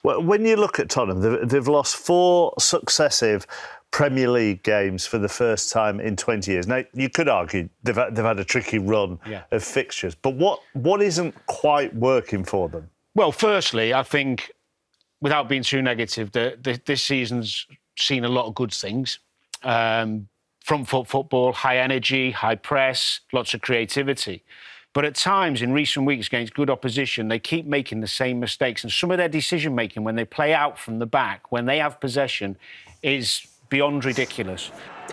Well, when you look at Tottenham, they've lost 4 successive Premier League games for the first time in 20 years. Now, you could argue they've had a tricky run of fixtures, but what isn't quite working for them? Well, firstly, I think, without being too negative, this season's seen a lot of good things. Front foot football, high energy, high press, lots of creativity. But at times, in recent weeks, against good opposition, they keep making the same mistakes. And some of their decision-making, when they play out from the back, when they have possession, is beyond ridiculous.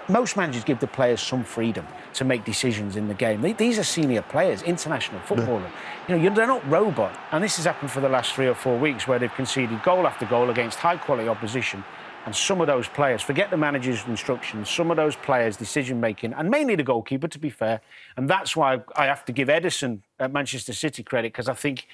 Most managers give the players some freedom to make decisions in the game. These are senior players, international footballers. They're not robot. And this has happened for the last 3 or 4 weeks, where they've conceded goal after goal against high-quality opposition. And some of those players, forget the manager's instructions, some of those players' decision-making, and mainly the goalkeeper, to be fair, and that's why I have to give Edison at Manchester City credit, because I think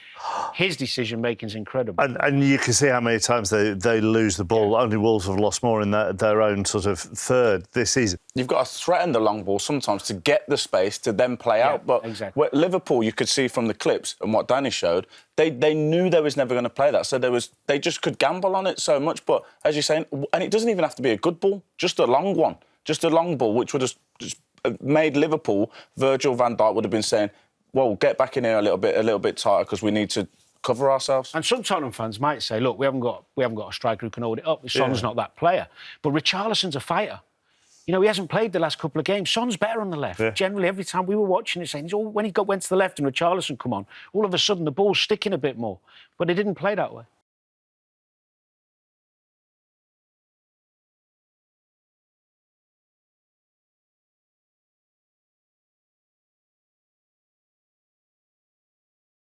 his decision-making is incredible. And you can see how many times they lose the ball. Only Wolves have lost more in their own sort of third this season. You've got to threaten the long ball sometimes to get the space to then play out. But exactly. Liverpool, you could see from the clips and what Danny showed, they knew they was never going to play that. So they just could gamble on it so much. But as you're saying, and it doesn't even have to be a good ball, just a long one. Just a long ball, which would have just made Liverpool, Virgil van Dijk would have been saying, well, get back in here a little bit tighter because we need to cover ourselves. And some Tottenham fans might say, look, we haven't got a striker who can hold it up. Son's not that player. But Richarlison's a fighter. He hasn't played the last couple of games. Son's better on the left. Yeah. Generally, every time we were watching it, saying when he went to the left and Richarlison come on, all of a sudden the ball's sticking a bit more. But he didn't play that way.